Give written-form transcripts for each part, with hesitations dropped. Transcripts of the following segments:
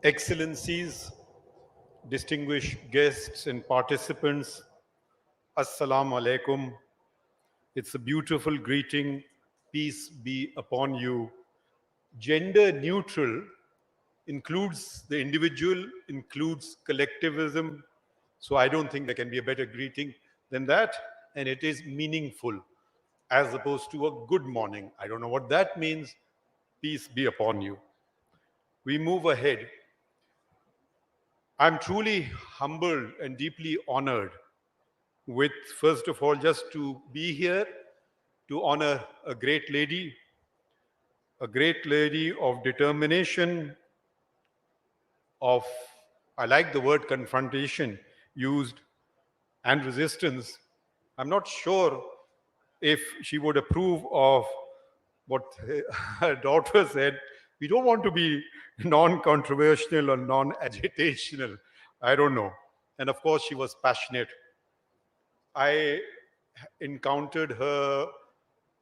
Excellencies, distinguished guests and participants, Assalamu alaikum. It's a beautiful greeting. Peace be upon you. Gender neutral includes the individual, includes collectivism. So I don't think there can be a better greeting than that. And it is meaningful as opposed to a good morning. I don't know what that means. Peace be upon you. We move ahead. I'm truly humbled and deeply honored with, first of all, just to be here to honor a great lady of determination, of, I like the word confrontation used, and resistance. I'm not sure if she would approve of what her daughter said. We don't want to be non-controversial or non-agitational. I don't know. And of course, she was passionate. I encountered her,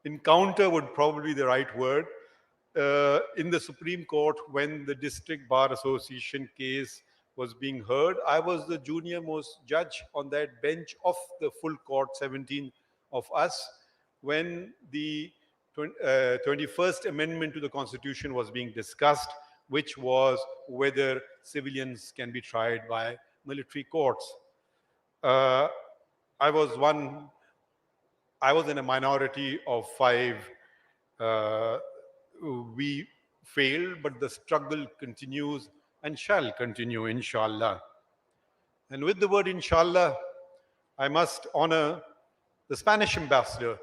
encounter would probably be the right word, in the Supreme Court when the District Bar Association case was being heard. I was the junior most judge on that bench of the full court, 17 of us, when the 21st Amendment to the Constitution was being discussed, which was whether civilians can be tried by military courts. Uh, I was one, I was in a minority of five. Uh, we failed, but the struggle continues and shall continue, inshallah. And with the word inshallah, I must honor the Spanish ambassador,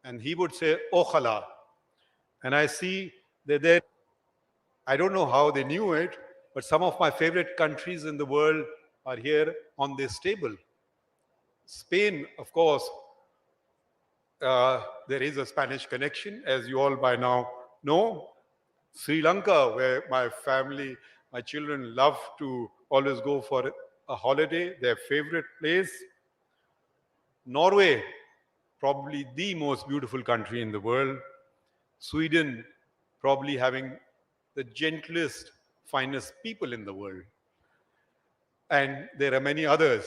and he would say, Ojalá. And I see that there, I don't know how they knew it, but some of my favorite countries in the world are here on this table. Spain, of course, there is a Spanish connection, as you all by now know. Sri Lanka, where my family, my children love to always go for a holiday, their favorite place. Norway, probably the most beautiful country in the world. Sweden, probably having the gentlest, finest people in the world. And there are many others.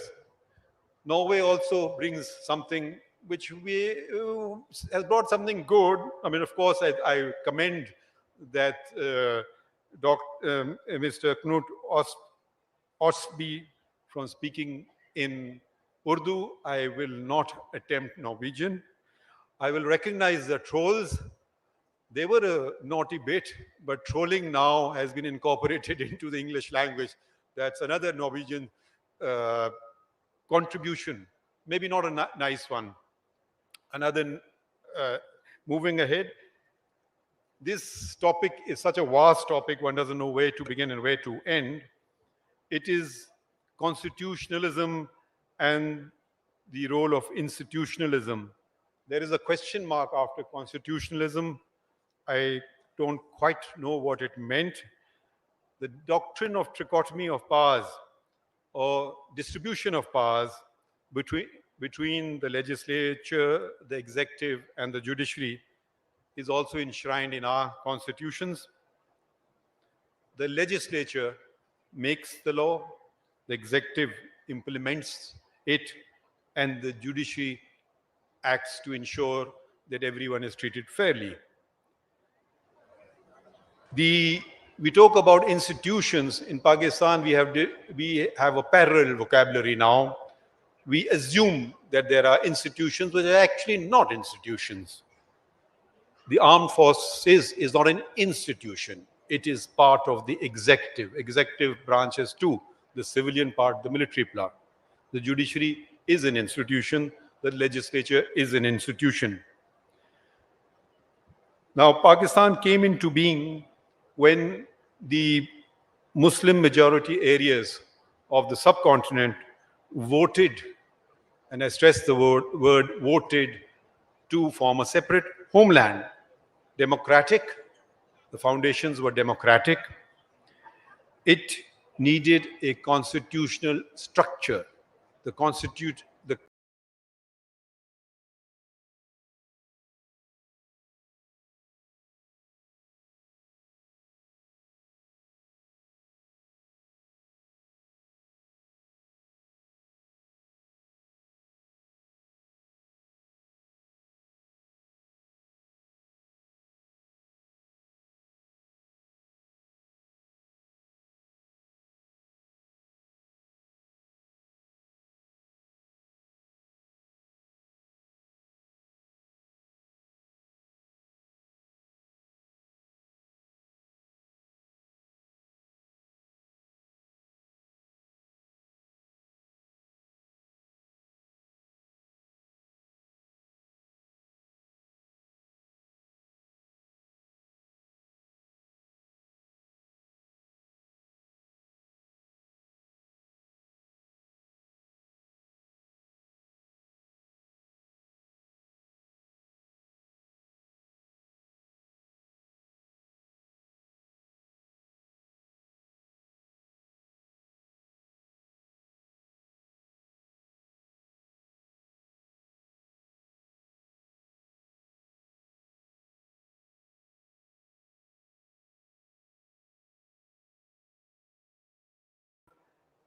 Norway also brings something which has brought something good. I mean, of course, I commend that Mr. Knut Osby from speaking in Urdu. I will not attempt Norwegian. I will recognize the trolls. They were a naughty bit, but trolling now has been incorporated into the English language. That's another Norwegian uh, contribution, maybe not a nice one. Another, uh, moving ahead, this topic is such a vast topic, one doesn't know where to begin and where to end. It is constitutionalism and the role of institutionalism. There is a question mark after constitutionalism. I don't quite know what it meant. The doctrine of trichotomy of powers or distribution of powers between the legislature, the executive, and the judiciary is also enshrined in our constitutions. The legislature makes the law, the executive implements it, and the judiciary acts to ensure that everyone is treated fairly. We talk about institutions. In Pakistan, we have a parallel vocabulary now. We assume that there are institutions which are actually not institutions. The armed forces is not an institution. It is part of the executive. Executive branches too, the civilian part, the military part. The judiciary is an institution. The legislature is an institution. Now, Pakistan came into being when the Muslim majority areas of the subcontinent voted, and I stress the word voted, to form a separate homeland. Democratic, the foundations were democratic. It needed a constitutional structure. The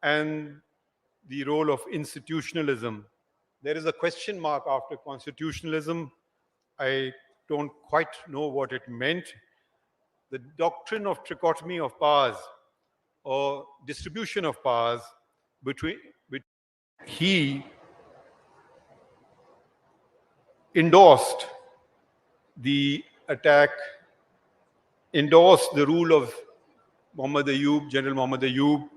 and the role of institutionalism. There is a question mark after constitutionalism. I don't quite know what it meant. The doctrine of trichotomy of powers or distribution of powers between he endorsed the attack, endorsed the rule of Muhammad Ayub, General Muhammad Ayub,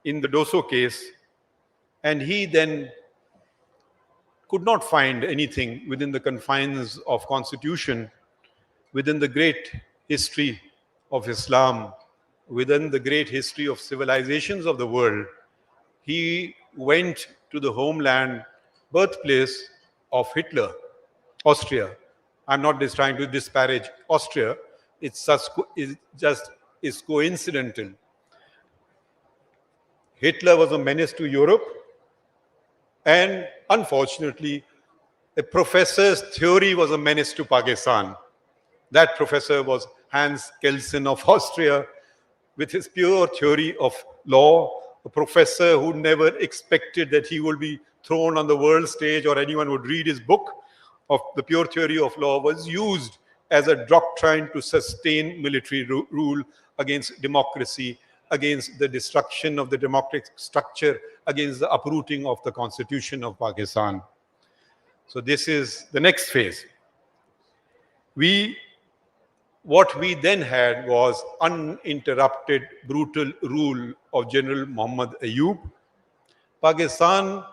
in the Doso case, and he then could not find anything within the confines of constitution, within the great history of Islam, within the great history of civilizations of the world. He went to the homeland, birthplace of Hitler, Austria. I'm not just trying to disparage Austria. It's just coincidental. Hitler was a menace to Europe, and unfortunately, a professor's theory was a menace to Pakistan. That professor was Hans Kelsen of Austria, with his pure theory of law, a professor who never expected that he would be thrown on the world stage or anyone would read his book of the pure theory of law, was used as a doctrine to sustain military rule against democracy, against the destruction of the democratic structure, against the uprooting of the constitution of Pakistan. So this is the next phase. What we then had was uninterrupted, brutal rule of General Muhammad Ayub. Pakistan,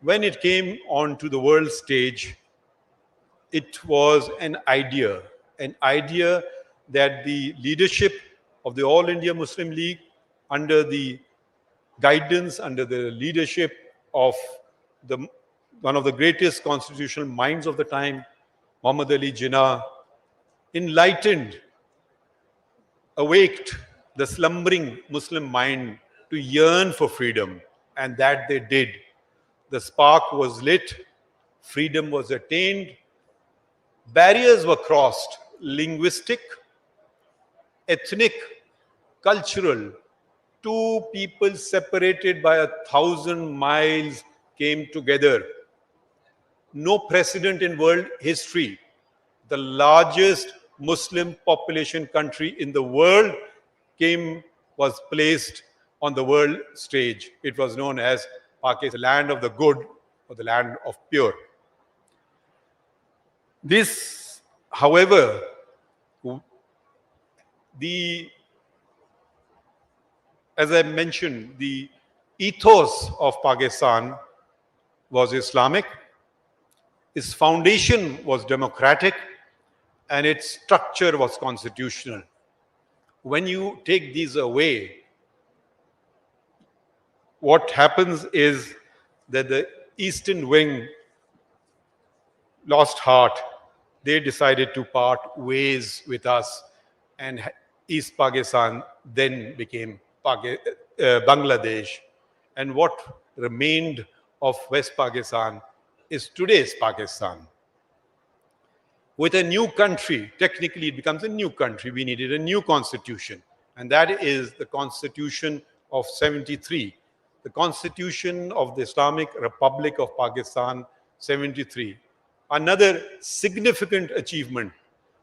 when it came onto the world stage, it was an idea that the leadership of the All India Muslim League, under the guidance, under the leadership of one of the greatest constitutional minds of the time, Muhammad Ali Jinnah, enlightened, awaked the slumbering Muslim mind to yearn for freedom, and that they did. The spark was lit, freedom was attained, barriers were crossed, linguistic, ethnic, cultural. Two people separated by 1,000 miles came together. No precedent in world history. The largest Muslim population country in the world was placed on the world stage. It was known as Pakistan, the land of the good or the land of pure. This, however, as I mentioned, the ethos of Pakistan was Islamic, its foundation was democratic, and its structure was constitutional. When you take these away, what happens is that the Eastern wing lost heart. They decided to part ways with us, and East Pakistan then became Bangladesh. And what remained of West Pakistan is today's Pakistan. With a new country, technically it becomes a new country. We needed a new constitution, and that is the Constitution of 73. The Constitution of the Islamic Republic of Pakistan, 73. Another significant achievement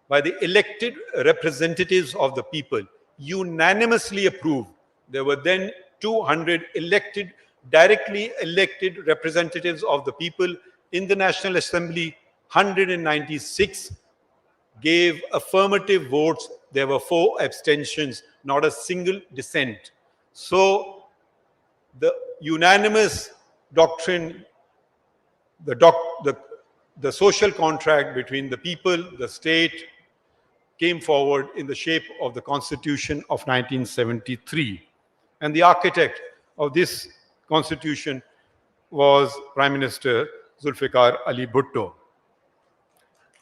by the elected representatives of the people, unanimously approved. There were then 200 directly elected representatives of the people in the National Assembly. 196 gave affirmative votes. There were 4 abstentions, not a single dissent. So the unanimous doctrine, the social contract between the people, the state, came forward in the shape of the Constitution of 1973. And the architect of this constitution was Prime Minister Zulfikar Ali Bhutto.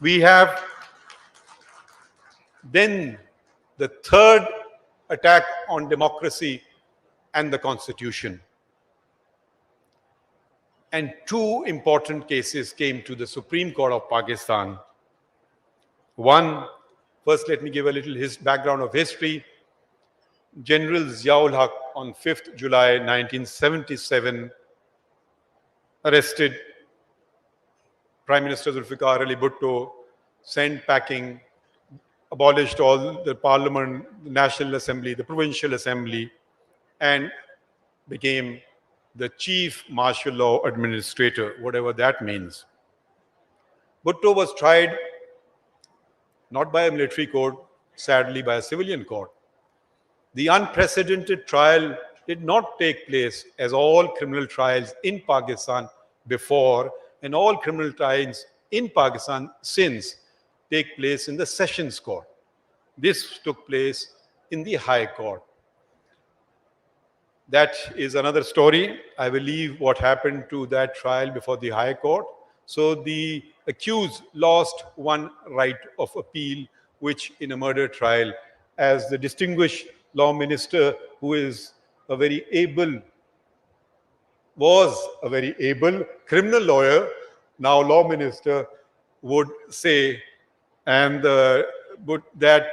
We have then the third attack on democracy and the Constitution. And 2 important cases came to the Supreme Court of Pakistan. One, first let me give a little background of history. General Ziaul Haq on 5th July 1977, arrested Prime Minister Zulfikar Ali Bhutto, sent packing, abolished all the parliament, the National Assembly, the Provincial Assembly, and became the chief martial law administrator, whatever that means. Bhutto was tried not by a military court, sadly by a civilian court. The unprecedented trial did not take place as all criminal trials in Pakistan before and all criminal trials in Pakistan since take place in the Sessions Court. This took place in the High Court. That is another story. I will leave what happened to that trial before the High Court. So the accused lost one right of appeal, which in a murder trial, as the distinguished law minister who is a very able, was a very able criminal lawyer, now law minister, would say, and that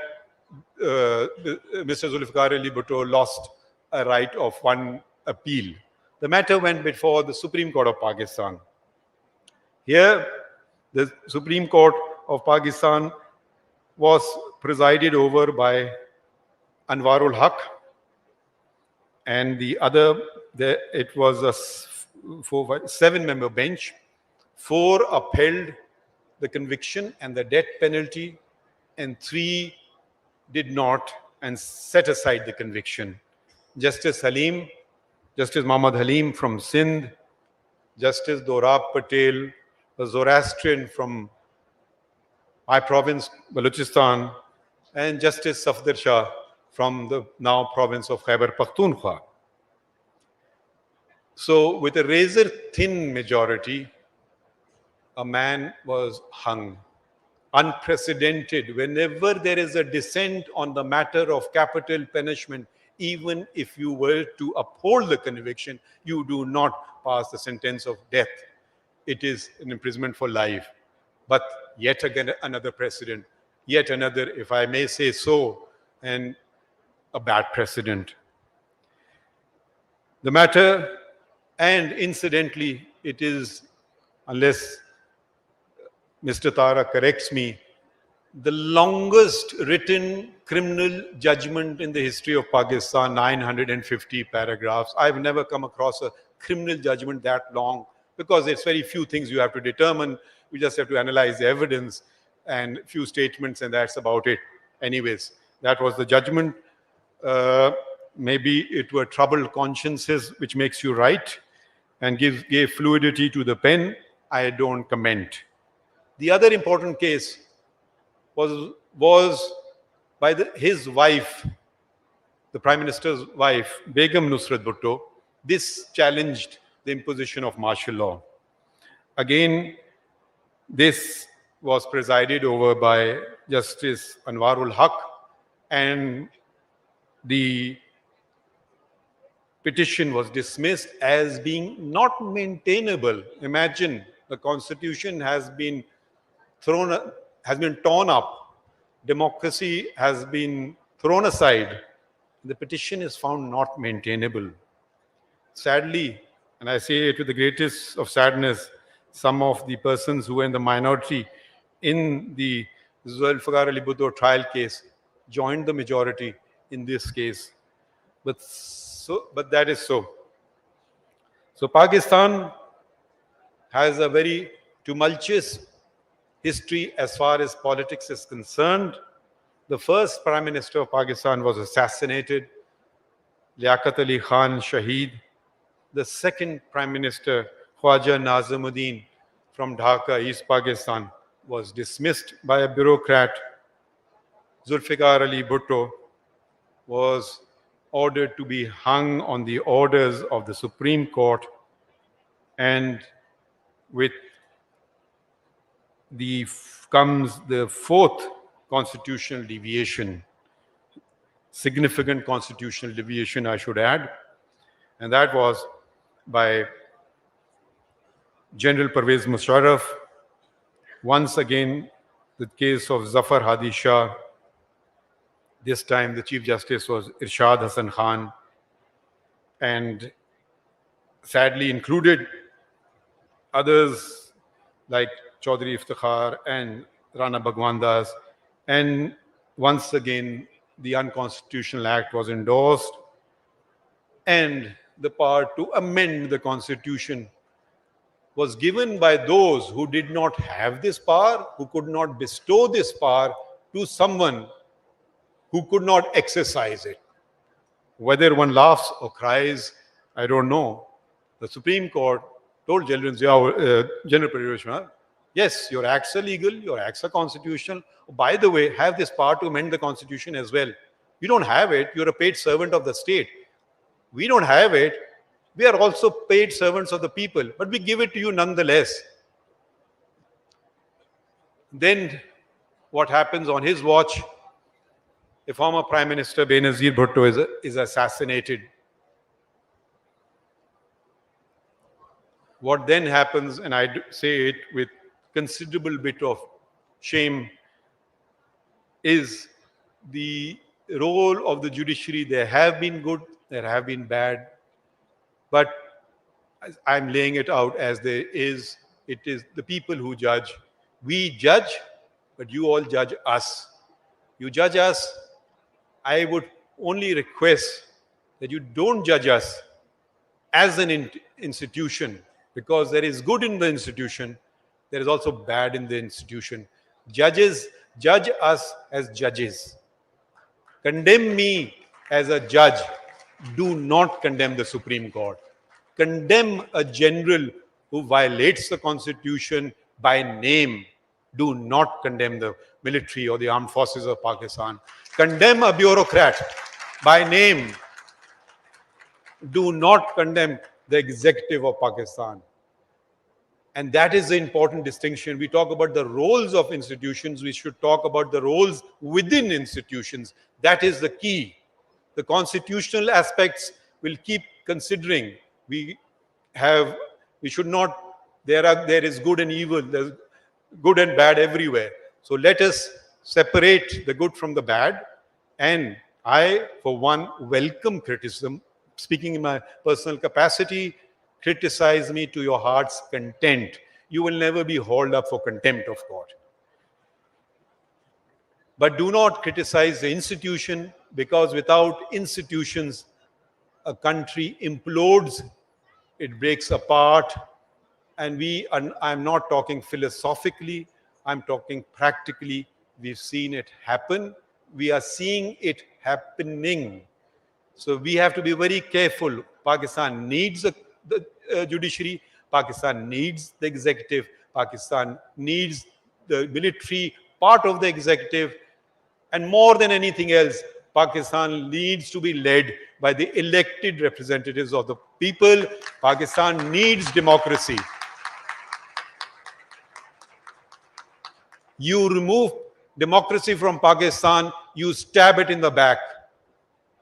Mr. Zulfikar Ali Bhutto lost a right of one appeal. The matter went before the Supreme Court of Pakistan. Here, the Supreme Court of Pakistan was presided over by Anwarul Haq, and the other, it was a 7-member bench. 4 upheld the conviction and the death penalty, and 3 did not and set aside the conviction. Justice Muhammad Halim from Sindh, Justice Dorab Patel, a Zoroastrian from my province, Balochistan, and Justice Safdar Shah from the now province of Khyber Pakhtunkhwa. So with a razor-thin majority, a man was hung. Unprecedented. Whenever there is a dissent on the matter of capital punishment, even if you were to uphold the conviction, you do not pass the sentence of death. It is an imprisonment for life. But yet again, another precedent, yet another, if I may say so, and a bad precedent. The matter, and incidentally, it is, unless Mr. Tara corrects me, the longest written criminal judgment in the history of Pakistan, 950 paragraphs. I've never come across a criminal judgment that long, because it's very few things you have to determine. We just have to analyze the evidence and few statements, and that's about it. Anyways, that was the judgment. Maybe it were troubled consciences which makes you write and gave fluidity to the pen. I don't comment. The other important case was by his wife, the Prime Minister's wife, Begum Nusrat Bhutto. This challenged the imposition of martial law. Again, this was presided over by Justice Anwarul Haq, and the petition was dismissed as being not maintainable. Imagine, the Constitution has been torn up, democracy has been thrown aside. The petition is found not maintainable. Sadly, and I say it with the greatest of sadness, some of the persons who were in the minority in the Zulfikar Ali Bhutto trial case joined the majority in this case. But that is so. So Pakistan has a very tumultuous history as far as politics is concerned. The first Prime Minister of Pakistan was assassinated, Liaquat Ali Khan Shaheed. The second Prime Minister, Khwaja Nazimuddin from Dhaka, East Pakistan, was dismissed by a bureaucrat. Zulfikar Ali Bhutto was ordered to be hung on the orders of the Supreme Court, and with comes the 4th constitutional deviation, significant constitutional deviation I should add, and that was by General Pervez Musharraf. Once again, the case of Zafar Hadi Shah. This time the Chief Justice was Irshad Hassan Khan. and sadly included others like Chaudhry Iftikhar and Rana Bhagwandas. And once again, the Unconstitutional Act was endorsed, and the power to amend the Constitution was given by those who did not have this power, who could not bestow this power to someone who could not exercise it. Whether one laughs or cries, I don't know. The Supreme Court told General Pervez Musharraf, yes, your acts are legal, your acts are constitutional. By the way, have this power to amend the Constitution as well. You don't have it, you're a paid servant of the state. We don't have it, we are also paid servants of the people, but we give it to you nonetheless. Then what happens on his watch? The former Prime Minister Benazir Bhutto is assassinated. What then happens, and I say it with considerable bit of shame, is the role of the judiciary. There have been good, there have been bad, but I'm laying it out as there is. It is the people who judge. We judge, but you all judge us. You judge us. I would only request that you don't judge us as an institution, because there is good in the institution, there is also bad in the institution. Judges judge us as judges. Condemn me as a judge. Do not condemn the Supreme Court. Condemn a general who violates the Constitution by name. Do not condemn the military or the armed forces of Pakistan. Condemn a bureaucrat by name. Do not condemn the executive of Pakistan. And that is the important distinction. We talk about the roles of institutions, we should talk about the roles within institutions. That is the key. The constitutional aspects will keep considering. We should not, there is good and evil, there's good and bad everywhere. So let us separate the good from the bad. And I, for one, welcome criticism. Speaking in my personal capacity, criticize me to your heart's content. You will never be hauled up for contempt of court. But do not criticize the institution, because without institutions, a country implodes, it breaks apart. And I'm not talking philosophically, I'm talking practically. We've seen it happen. We are seeing it happening. So we have to be very careful. Pakistan needs the judiciary. Pakistan needs the executive. Pakistan needs the military part of the executive. And more than anything else, Pakistan needs to be led by the elected representatives of the people. Pakistan needs democracy. You remove democracy from Pakistan, you stab it in the back.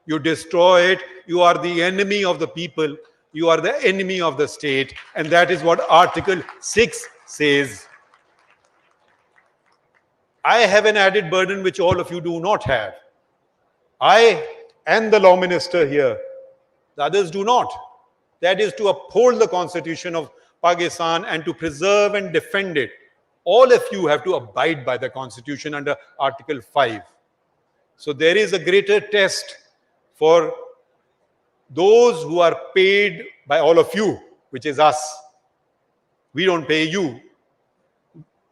You destroy it. You are the enemy of the people. You are the enemy of the state. And that is what Article 6 says. I have an added burden which all of you do not have. I and the law minister here, the others do not. That is to uphold the constitution of Pakistan and to preserve and defend it. All of you have to abide by the constitution under Article 5. So there is a greater test for those who are paid by all of you, which is us. We don't pay you.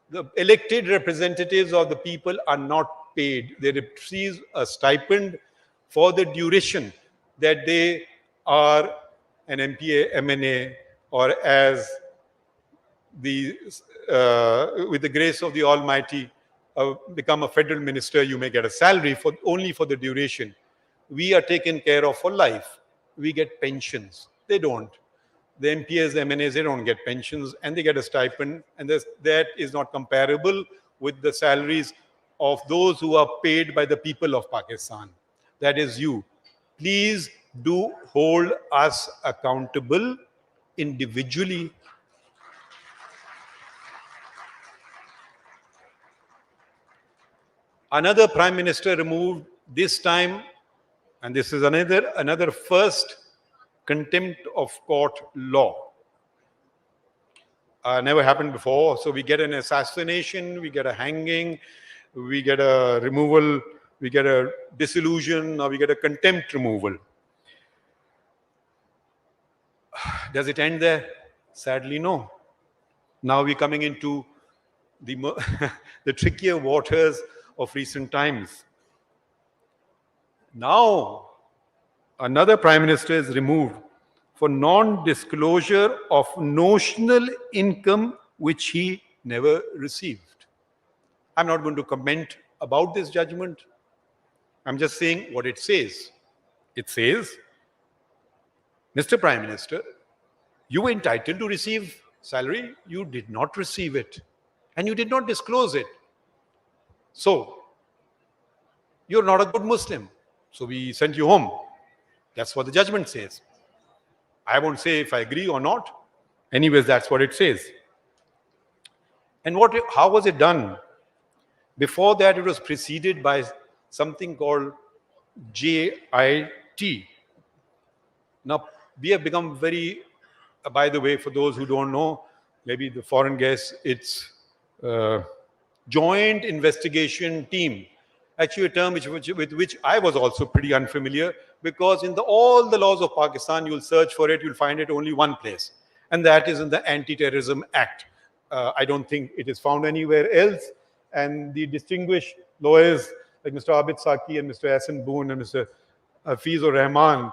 The elected representatives of the people are not paid. They receive a stipend for the duration that they are an MPA, MNA, or as with the grace of the Almighty, become a federal minister. You may get a salary only for the duration. We are taken care of for life. We get pensions. They don't. The MPs, MNAs, they don't get pensions, and they get a stipend, and that is not comparable with the salaries of those who are paid by the people of Pakistan. That is you. Please do hold us accountable individually. Another prime minister removed this time, and this is another first, contempt of court law. Never happened before. So we get an assassination, we get a hanging, we get a removal, we get a dissolution, now we get a contempt removal. Does it end there? Sadly, no. Now we're coming into the, the trickier waters of recent times. Now, another prime minister is removed for non-disclosure of notional income which he never received. I'm not going to comment about this judgment. I'm just saying what it says. It says, Mr. Prime Minister, you were entitled to receive salary, you did not receive it, and you did not disclose it. So, you're not a good Muslim. So we sent you home. That's what the judgment says. I won't say if I agree or not. Anyways, that's what it says. And how was it done? Before that, it was preceded by something called JIT. Now, we have become very, by the way, for those who don't know, maybe the foreign guests, it's Joint Investigation Team. Actually, a term with which I was also pretty unfamiliar, because in all the laws of Pakistan, you'll search for it, you'll find it only one place, and that is in the Anti-Terrorism Act. I don't think it is found anywhere else. And the distinguished lawyers like Mr. Abid Saki and Mr. Hassan Boone and Mr. Hafiz ur Rahman,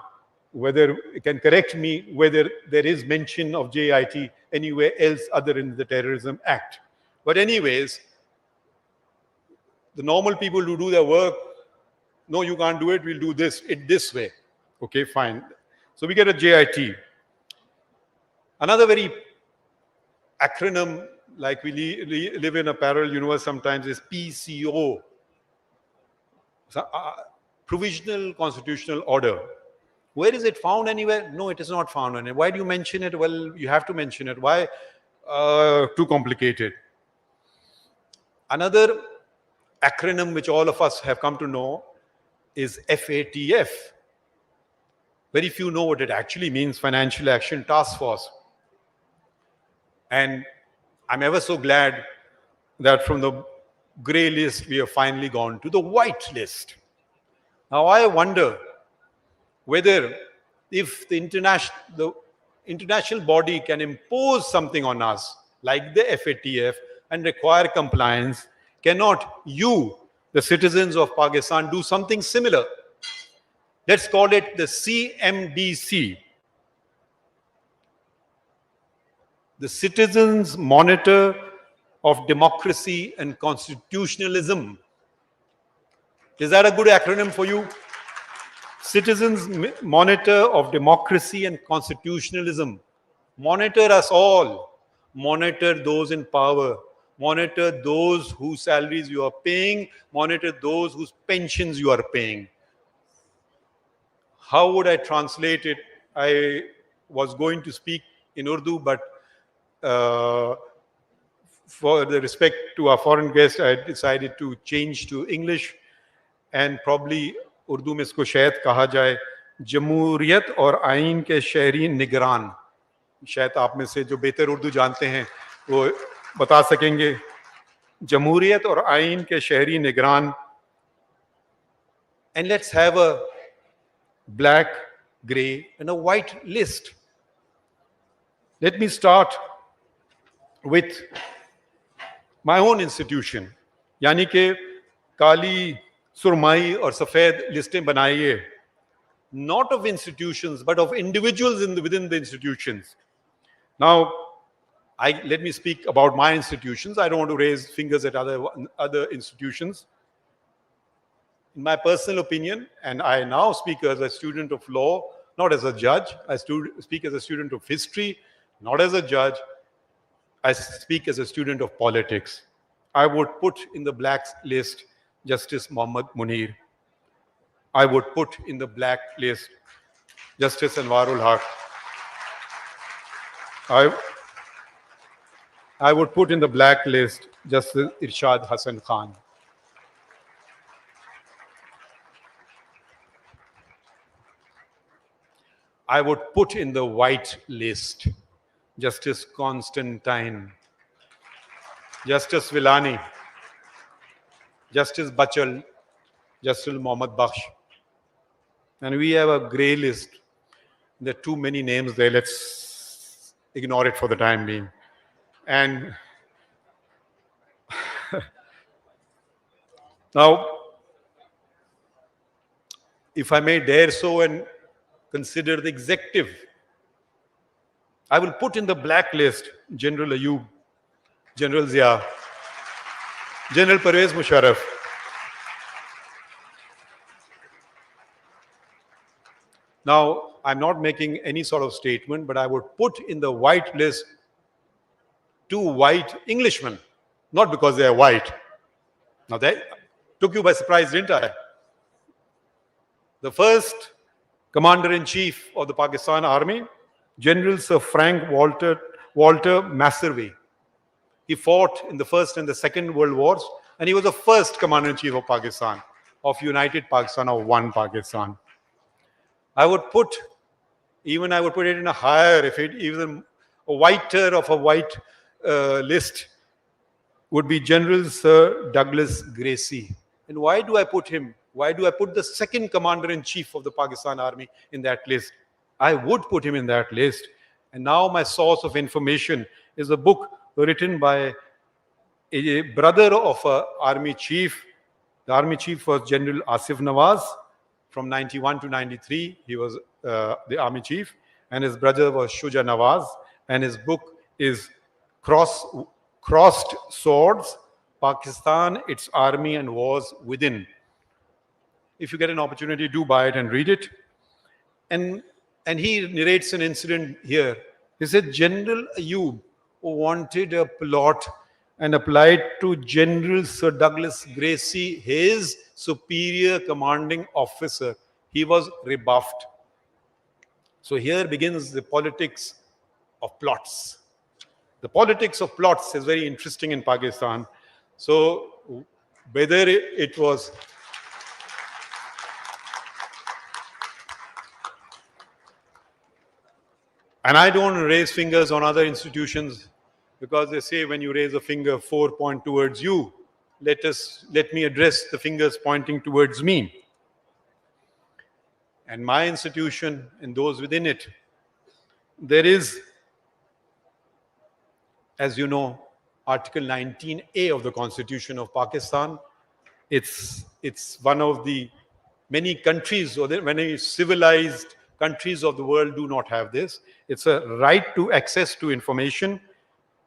whether can correct me whether there is mention of JIT anywhere else other than the Terrorism Act. But anyways, the normal people who do their work, no, you can't do it, we'll do it this way. Okay, fine. So we get a JIT. Another very acronym, like we live in a parallel universe sometimes, is PCO. So, Provisional Constitutional Order. Where is it found anywhere? No, it is not found anywhere. Why do you mention it? Well, you have to mention it. Why? Too complicated. Another acronym which all of us have come to know is FATF. Very few know what it actually means, Financial Action Task Force. And I'm ever so glad that from the grey list, we have finally gone to the white list. Now, I wonder whether if the international body can impose something on us, like the FATF, and require compliance, cannot you, the citizens of Pakistan, do something similar? Let's call it the CMDC. The Citizens Monitor of Democracy and Constitutionalism. Is that a good acronym for you? Citizens Monitor of Democracy and Constitutionalism. Monitor us all. Monitor those in power. Monitor those whose salaries you are paying. Monitor those whose pensions you are paying. How would I translate it? I was going to speak in Urdu, but for the respect to our foreign guests, I decided to change to English, and probably Urdu में इसको शायद कहा जाए जमहूरियत और आइन के शहरी निगरान. शायद आप में से जो बेहतर उर्दू जानते हैं वो बता सकेंगे. जमहूरियत और आइन के शहरी निगरान. And let's have a black, grey and a white list. Let me start with my own institution. यानी कि काली सुरमाई और सफेद लिस्टें बनाइए, not of institutions but of individuals within the institutions. Now, let me speak about my institutions. I don't want to raise fingers at other institutions. In my personal opinion, and I now speak as a student of law, not as a judge. I speak as a student of history, not as a judge. I speak as a student of politics. I would put in the black list Justice Muhammad Munir. I would put in the black list Justice Anwarul Haq. I would put in the black list Justice Irshad Hassan Khan. I would put in the white list Justice Constantine, Justice Villani, Justice Bachal, Justice Mohammad Bakhsh. And we have a grey list. There are too many names there. Let's ignore it for the time being. And now, if I may dare so and consider the executive, I will put in the black list General Ayub, General Zia, General Pervez Musharraf. Now, I'm not making any sort of statement, but I would put in the white list 2 white Englishmen, not because they are white. Now, that took you by surprise, didn't I? The first Commander-in-Chief of the Pakistan Army, General Sir Frank Walter Maservey. He fought in the First and the Second World Wars, and he was the first Commander-in-Chief of Pakistan, of United Pakistan, of one Pakistan. I would put it in a higher, if it even a whiter of a white list would be General Sir Douglas Gracie. And why do I put him? Why do I put the second Commander-in-Chief of the Pakistan Army in that list? I would put him in that list. And now my source of information is a book written by a brother of an army chief. The army chief was General Asif Nawaz. From 91 to 93, he was the army chief. And his brother was Shuja Nawaz. And his book is Crossed Swords, Pakistan, Its Army and Wars Within. If you get an opportunity, do buy it and read it. And he narrates an incident here. He said General Ayub wanted a plot and applied to General Sir Douglas Gracie, his superior commanding officer. He was rebuffed. So here begins the politics of plots. The politics of plots is very interesting in Pakistan. So whether it was and I don't raise fingers on other institutions because they say when you raise a finger, 4 point towards you. Let me address the fingers pointing towards me. And my institution and those within it, there is, as you know, Article 19A of the Constitution of Pakistan. It's one of the many countries, or many civilized countries of the world do not have this. It's a right to access to information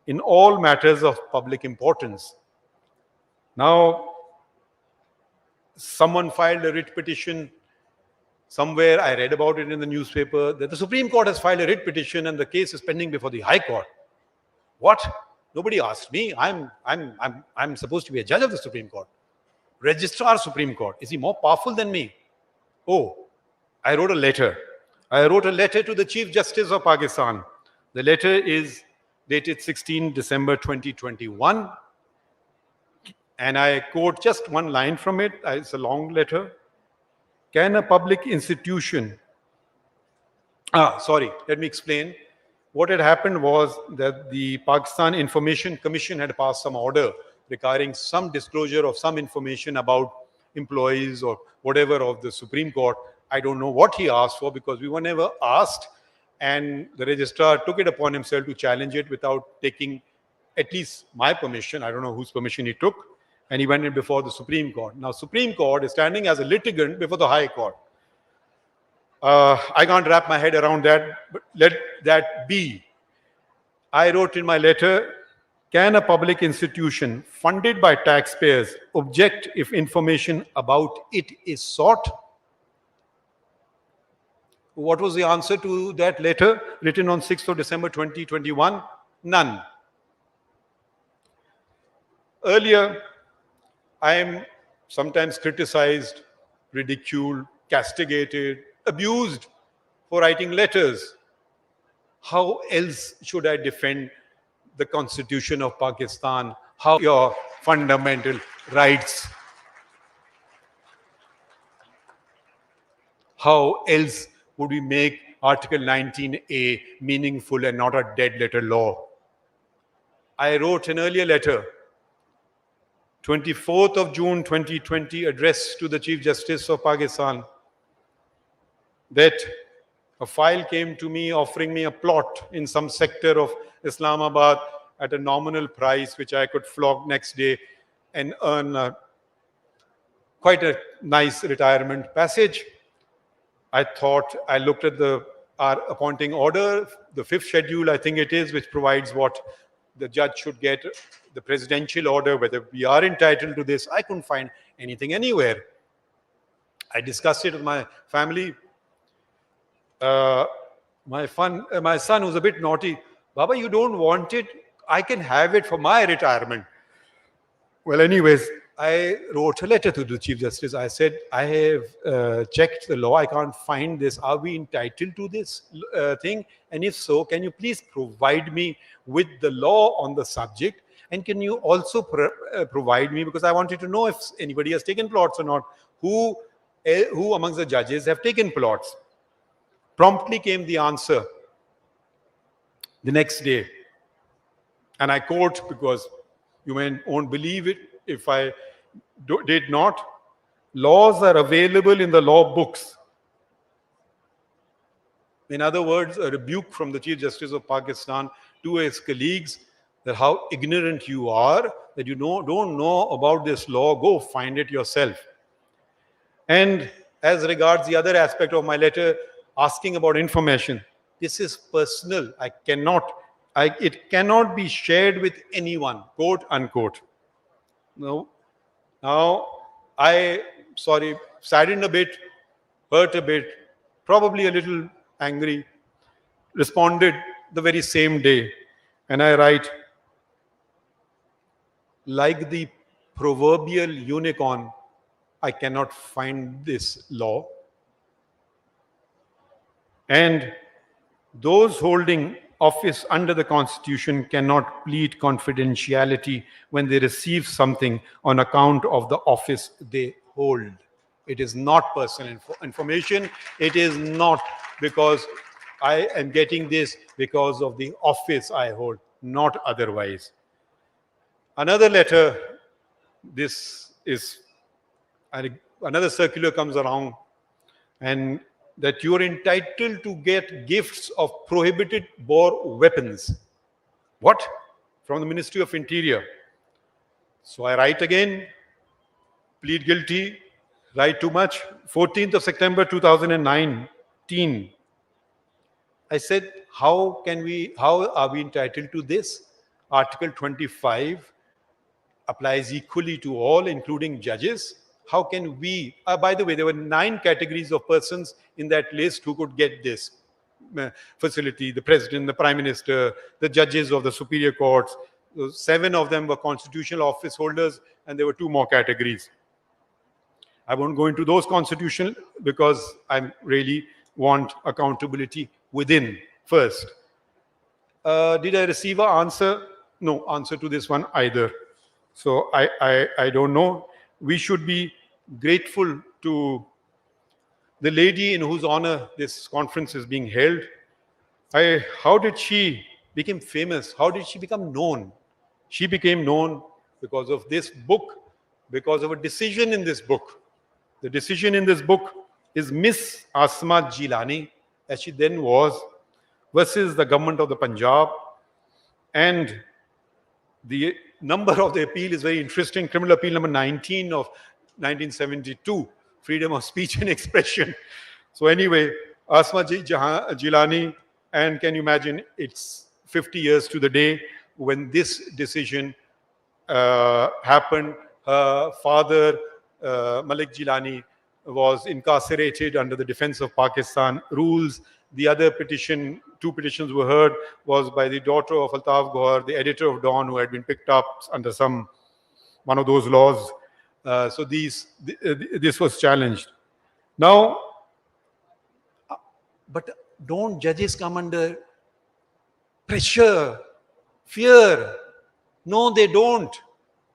in all matters of public importance. Now, someone filed a writ petition somewhere, I read about it in the newspaper, that the Supreme Court has filed a writ petition and the case is pending before the High Court. What? Nobody asked me. I'm supposed to be a judge of the Supreme Court. Registrar Supreme Court. Is he more powerful than me? Oh, I wrote a letter. I wrote a letter to the Chief Justice of Pakistan. The letter is dated 16 December 2021. And I quote just one line from it. It's a long letter. Can a public institution... let me explain. What had happened was that the Pakistan Information Commission had passed some order regarding some disclosure of some information about employees or whatever of the Supreme Court. I don't know what he asked for because we were never asked, and the registrar took it upon himself to challenge it without taking at least my permission. I don't know whose permission he took, and he went in before the Supreme Court. Now, Supreme Court is standing as a litigant before the High Court. I can't wrap my head around that, but let that be. I wrote in my letter, can a public institution funded by taxpayers object if information about it is sought? What was the answer to that letter written on 6th of December 2021? None. Earlier, I am sometimes criticized, ridiculed, castigated, abused for writing letters. How else should I defend the Constitution of Pakistan? How your fundamental rights? How else would we make Article 19A meaningful and not a dead letter law. I wrote an earlier letter, 24th of June 2020, addressed to the Chief Justice of Pakistan, that a file came to me offering me a plot in some sector of Islamabad at a nominal price, which I could flog next day and earn quite a nice retirement passage. I thought, I looked at our appointing order, the 5th schedule, I think it is, which provides what the judge should get, the presidential order, whether we are entitled to this. I couldn't find anything anywhere. I discussed it with my family. My son, who's a bit naughty, Baba, you don't want it? I can have it for my retirement. Well, anyways, I wrote a letter to the Chief Justice. I said, I have checked the law. I can't find this. Are we entitled to this thing? And if so, can you please provide me with the law on the subject? And can you also provide me, because I wanted to know if anybody has taken plots or not, who amongst the judges have taken plots? Promptly came the answer the next day. And I quote, because you won't believe it if I did not. Laws are available in the law books. In other words, a rebuke from the Chief Justice of Pakistan to his colleagues that how ignorant you are, that you don't know about this law, go find it yourself. And as regards the other aspect of my letter, asking about information, this is personal. It cannot be shared with anyone, quote unquote. No. Now, saddened a bit, hurt a bit, probably a little angry, responded the very same day. And I write, like the proverbial unicorn, I cannot find this law. And those holding office under the Constitution cannot plead confidentiality when they receive something on account of the office they hold. It is not personal information. It is not because I am getting this because of the office I hold, not otherwise. Another letter, another circular comes around, and that you are entitled to get gifts of prohibited bore weapons. What? From the Ministry of Interior. So I write again, plead guilty, write too much. 14th of September 2019. I said, how are we entitled to this? Article 25 applies equally to all, including judges. How can we, by the way, there were 9 categories of persons in that list who could get this facility: the president, the prime minister, the judges of the superior courts. 7 of them were constitutional office holders, and there were 2 more categories. I won't go into those constitutional because I really want accountability within first. Did I receive an answer? No answer to this one either. So I don't know. We should be grateful to the lady in whose honor this conference is being held. How did she become famous? How did she become known? She became known because of this book, because of a decision in this book. The decision in this book is Miss Asma Jilani, as she then was, versus the government of the Punjab. And the number of the appeal is very interesting. Criminal appeal number 19 of 1972, freedom of speech and expression. So anyway, Asma Jilani, and can you imagine, it's 50 years to the day when this decision happened. Her father, Malik Jilani, was incarcerated under the Defense of Pakistan rules. The other 2 petitions were heard, was by the daughter of Altaf Gohar, the editor of Daur, who had been picked up under one of those laws. So this was challenged. Now, but don't judges come under pressure, fear? No, they don't.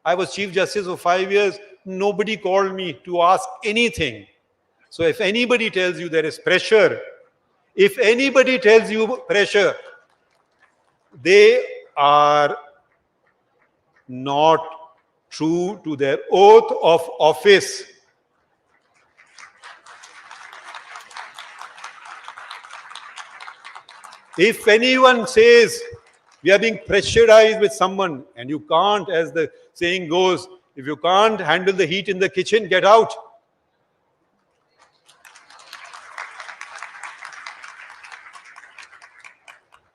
I was Chief Justice for 5 years. Nobody called me to ask anything. So if anybody tells you there is pressure, If anybody tells you pressure, they are not true to their oath of office. If anyone says we are being pressurized with someone and you can't, as the saying goes, if you can't handle the heat in the kitchen, get out.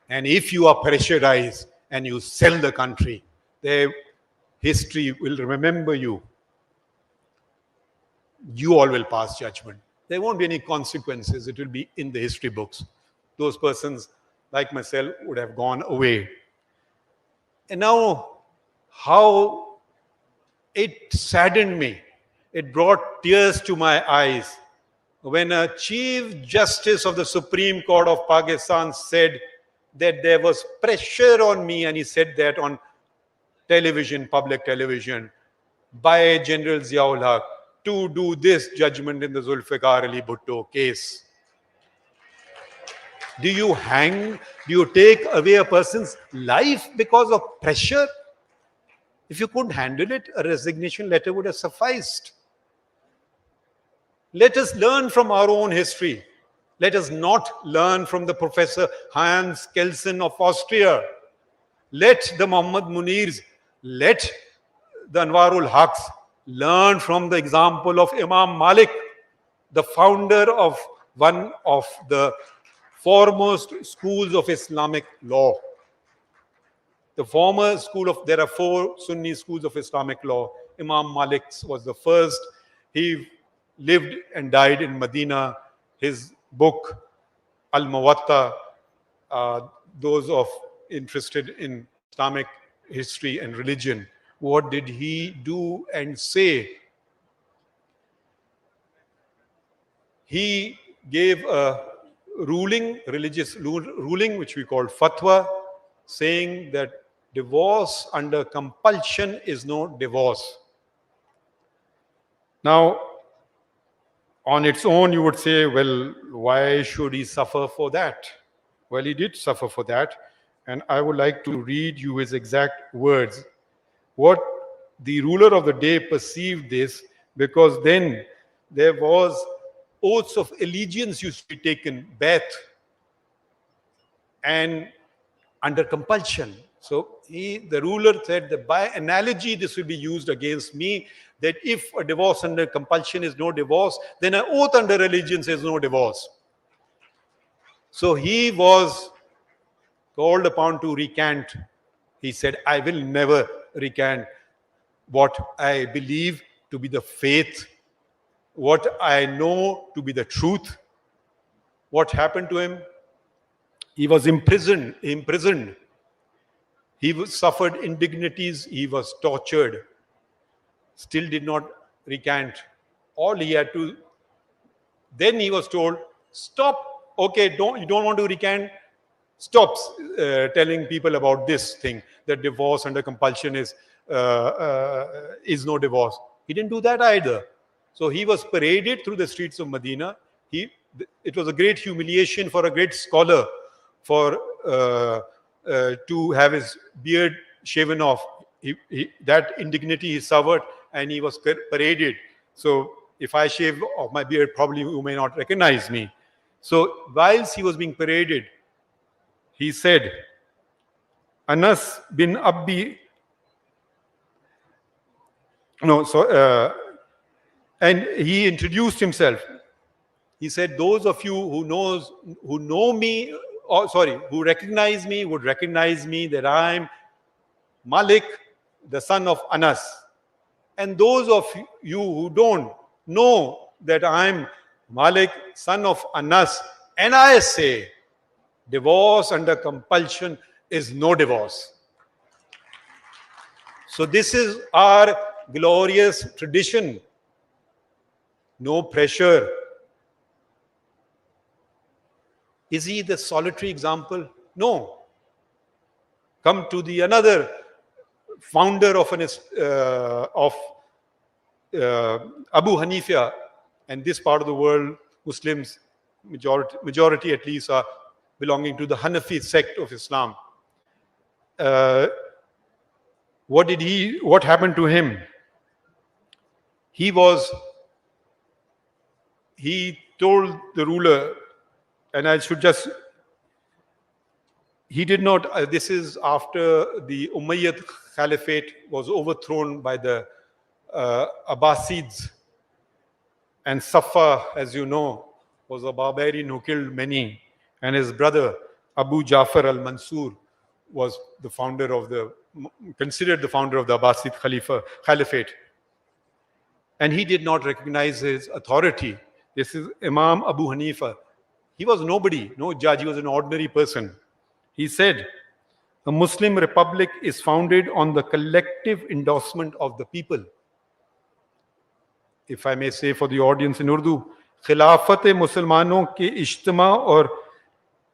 And if you are pressurized and you sell the country, their history will remember you. You all will pass judgment. There won't be any consequences. It will be in the history books. Those persons, like myself, would have gone away. And now, how it saddened me. It brought tears to my eyes when a Chief Justice of the Supreme Court of Pakistan said that there was pressure on me, and he said that on television, public television, by General Ziaul Haq to do this judgment in the Zulfikar Ali Bhutto case. Do you hang? Do you take away a person's life because of pressure? If you couldn't handle it, a resignation letter would have sufficed. Let us learn from our own history. Let us not learn from the Professor Hans Kelsen of Austria. Let the Muhammad Munirs, let the Anwarul Haqs learn from the example of Imam Malik, the founder of one of the foremost schools of Islamic law. The former school of, there are 4 Sunni schools of Islamic law. Imam Malik was the first. He lived and died in Medina. His book, Al-Muwatta, those of interested in Islamic history and religion, what did he do and say? He gave a ruling, religious ruling, which we call fatwa, saying that divorce under compulsion is no divorce. Now, on its own, you would say, well, why should he suffer for that? Well, he did suffer for that. And I would like to read you his exact words. What the ruler of the day perceived this, because then there was oaths of allegiance used to be taken, Beth, and under compulsion. So the ruler said that by analogy, this will be used against me, that if a divorce under compulsion is no divorce, then an oath under allegiance is no divorce. So he was called upon to recant. He said, I will never recant what I believe to be the faith, what I know to be the truth. What happened to him? He was imprisoned. He suffered indignities. He was tortured. Still did not recant. All he had to, then he was told, stop. Okay, you don't want to recant? Stop telling people about this thing, that divorce under compulsion is no divorce. He didn't do that either. So he was paraded through the streets of Medina. It was a great humiliation for a great scholar to have his beard shaven off. That indignity he suffered, and he was paraded. So if I shave off my beard, probably you may not recognize me. So whilst he was being paraded, he said, Anas bin Abdi, and he introduced himself. He said, those of you who know me, who recognize me, would recognize me that I'm Malik, the son of Anas. And those of you who don't know that I'm Malik, son of Anas, and I say, divorce under compulsion is no divorce. So this is our glorious tradition. No pressure. Is he the solitary example? No. Come to the another founder of Abu Hanifa, and this part of the world, Muslims majority at least are belonging to the Hanafi sect of Islam. What happened to him? He told the ruler, and I should just, he did not, this is after the Umayyad Caliphate was overthrown by the Abbasids. And Safa, as you know, was a barbarian who killed many. And his brother, Abu Ja'far al-Mansur, was the founder of considered the founder of the Abbasid Caliphate. And he did not recognize his authority. This is Imam Abu Hanifa. He was nobody, no judge, he was an ordinary person. He said, "A Muslim republic is founded on the collective endorsement of the people." If I may say for the audience in Urdu, खिलाफत मुसलमानों के इज्तिमा और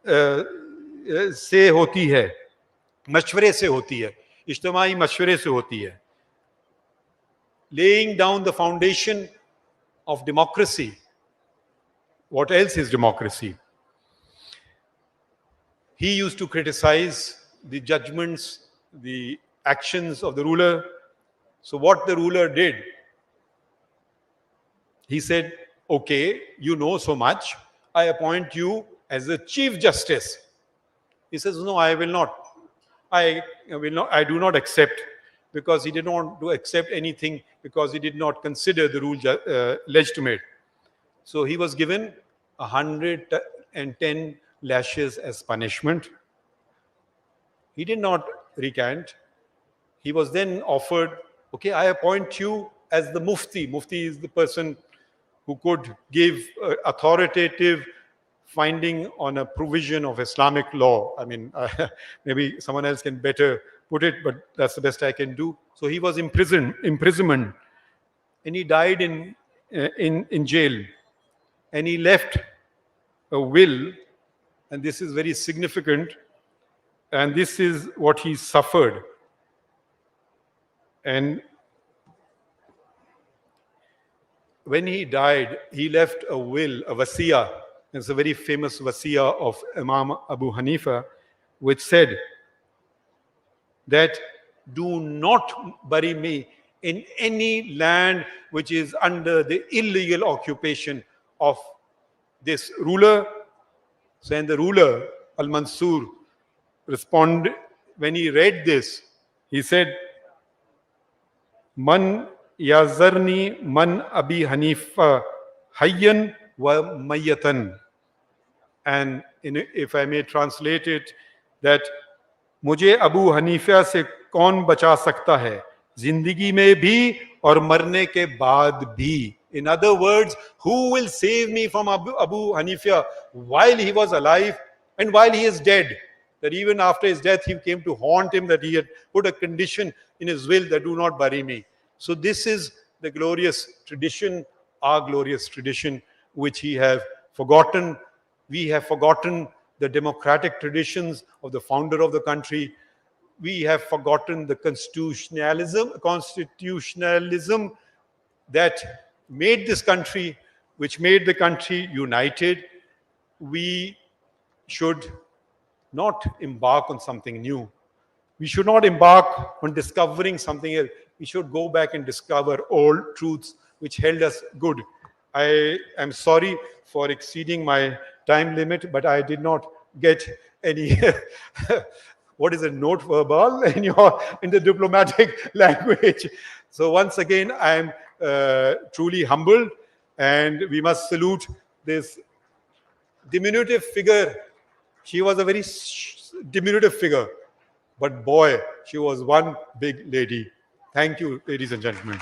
से होती है, मशवरे से होती है, इज्तिमाई मशवरे से होती है. Laying down the foundation of democracy. What else is democracy? He used to criticize the judgments, the actions of the ruler. So what the ruler did, he said, "Okay, you know so much, I appoint you as the Chief Justice." He says, "No, I will not. I do not accept," because he did not want to accept anything because he did not consider the rule legitimate. So he was given 110 lashes as punishment. He did not recant. He was then offered, "Okay, I appoint you as the Mufti." Mufti is the person who could give authoritative finding on a provision of Islamic law. I mean, maybe someone else can better put it, but that's the best I can do. So he was imprisonment, and he died in jail. And he left a will, and this is very significant, and this is what he suffered. And when he died, he left a will, a wasiya. It's a very famous wasiya of Imam Abu Hanifa, which said that, "Do not bury me in any land which is under the illegal occupation of this ruler." So, and the ruler, Al-Mansur, responded, when he read this, he said, "Man yazarni man Abi Hanifa hayyan wa mayyatan." And if I may translate it, that मुझे Abu Hanifa से कौन बचा सकता है, जिंदगी में भी और मरने के बाद भी. In other words, who will save me from Abu Hanifa while he was alive and while he is dead? That even after his death, he came to haunt him, that he had put a condition in his will that do not bury me. So this is the glorious tradition, our glorious tradition, which he have forgotten. We have forgotten the democratic traditions of the founder of the country. We have forgotten the constitutionalism that made this country, which made the country united. We should not embark on something new. We should not embark on discovering something else. We should go back and discover old truths which held us good. I am sorry for exceeding my time limit, but I did not get any what is a note verbal in the diplomatic language. So once again, I am truly humbled, and we must salute this diminutive figure. She was a very diminutive figure, but boy, she was one big lady. Thank you, ladies and gentlemen.